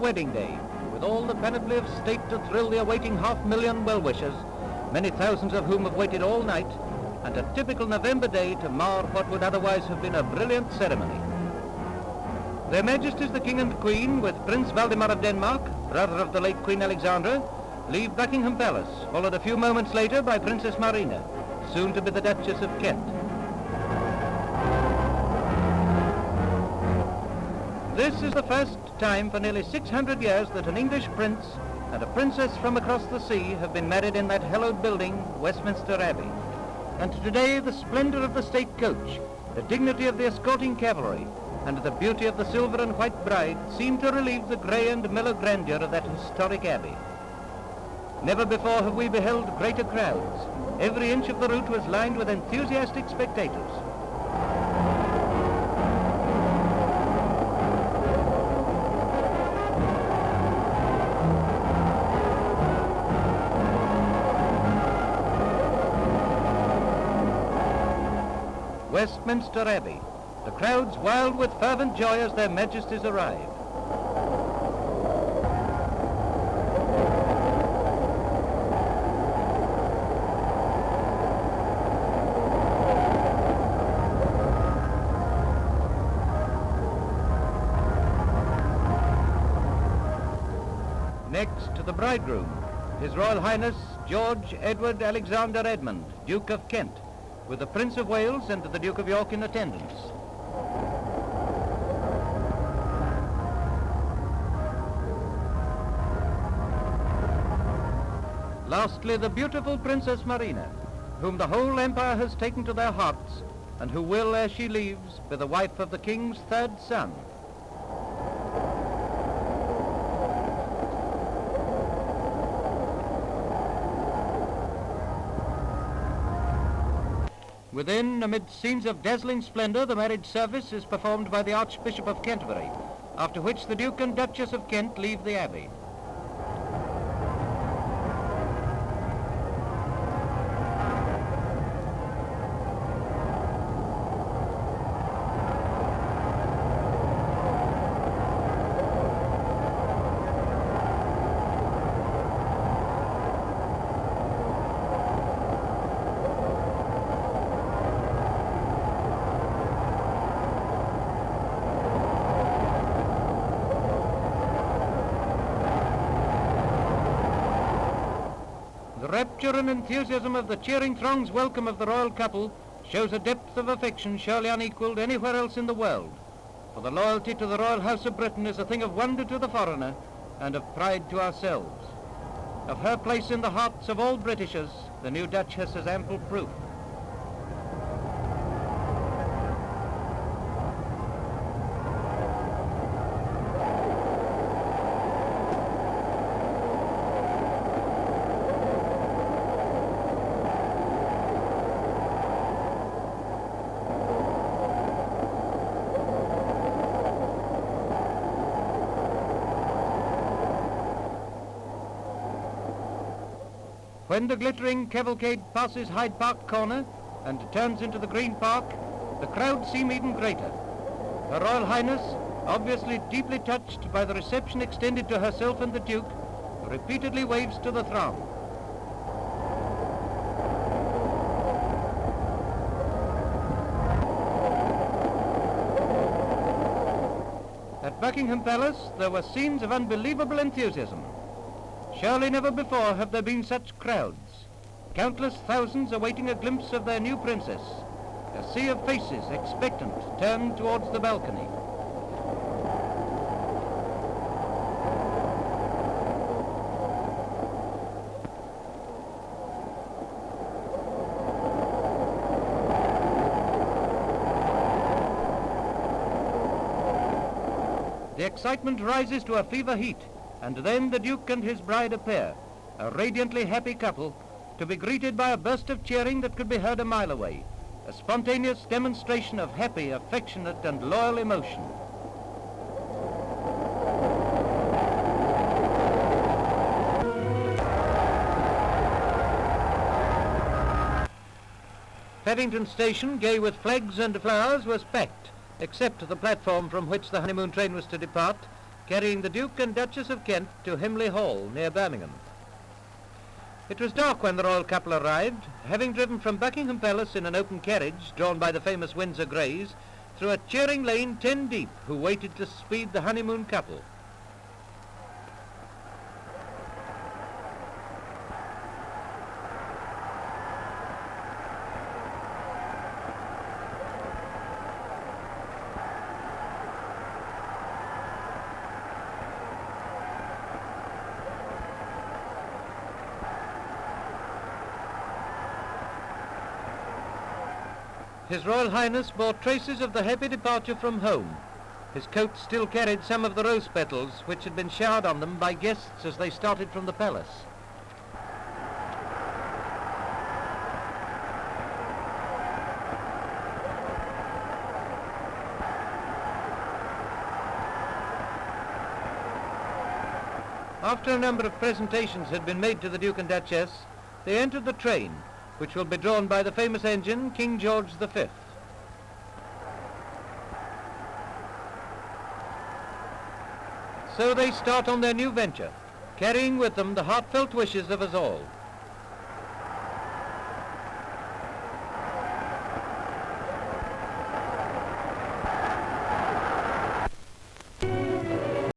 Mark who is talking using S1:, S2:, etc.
S1: wedding day, with all the panoply of state to thrill the awaiting 500,000 well-wishers, many thousands of whom have waited all night, and a typical November day to mar what would otherwise have been a brilliant ceremony. Their Majesties the King and Queen, with Prince Valdemar of Denmark, brother of the late Queen Alexandra, leave Buckingham Palace, followed a few moments later by Princess Marina, soon to be the Duchess of Kent. This is the first time for nearly 600 years that an English prince and a princess from across the sea have been married in that hallowed building, Westminster Abbey. And today the splendor of the state coach, the dignity of the escorting cavalry, and the beauty of the silver and white bride seem to relieve the grey and mellow grandeur of that historic abbey. Never before have we beheld greater crowds. Every inch of the route was lined with enthusiastic spectators. Westminster Abbey, the crowds wild with fervent joy as their Majesties arrive. Next to the bridegroom, His Royal Highness George Edward Alexander Edmund, Duke of Kent, with the Prince of Wales and the Duke of York in attendance. Lastly, the beautiful Princess Marina, whom the whole empire has taken to their hearts, and who will, as she leaves, be the wife of the King's third son. Within, amid scenes of dazzling splendor, the marriage service is performed by the Archbishop of Canterbury, after which the Duke and Duchess of Kent leave the Abbey. The rapture and enthusiasm of the cheering throng's welcome of the royal couple shows a depth of affection surely unequalled anywhere else in the world, for the loyalty to the royal house of Britain is a thing of wonder to the foreigner and of pride to ourselves. Of her place in the hearts of all Britishers, the new Duchess has ample proof. When the glittering cavalcade passes Hyde Park Corner and turns into the Green Park, the crowds seem even greater. Her Royal Highness, obviously deeply touched by the reception extended to herself and the Duke, repeatedly waves to the throng. At Buckingham Palace, there were scenes of unbelievable enthusiasm. Surely never before have there been such crowds. Countless thousands awaiting a glimpse of their new princess. A sea of faces, expectant, turned towards the balcony. The excitement rises to a fever heat, and then the Duke and his bride appear, a radiantly happy couple, to be greeted by a burst of cheering that could be heard a mile away, a spontaneous demonstration of happy, affectionate, and loyal emotion. Paddington Station, gay with flags and flowers, was packed, except the platform from which the honeymoon train was to depart, carrying the Duke and Duchess of Kent to Himley Hall, near Birmingham. It was dark when the royal couple arrived, having driven from Buckingham Palace in an open carriage drawn by the famous Windsor Greys through a cheering lane 10 deep, who waited to speed the honeymoon couple. His Royal Highness bore traces of the happy departure from home. His coat still carried some of the rose petals which had been showered on them by guests as they started from the palace. After a number of presentations had been made to the Duke and Duchess, they entered the train, which will be drawn by the famous engine King George V. So they start on their new venture, carrying with them the heartfelt wishes of us all.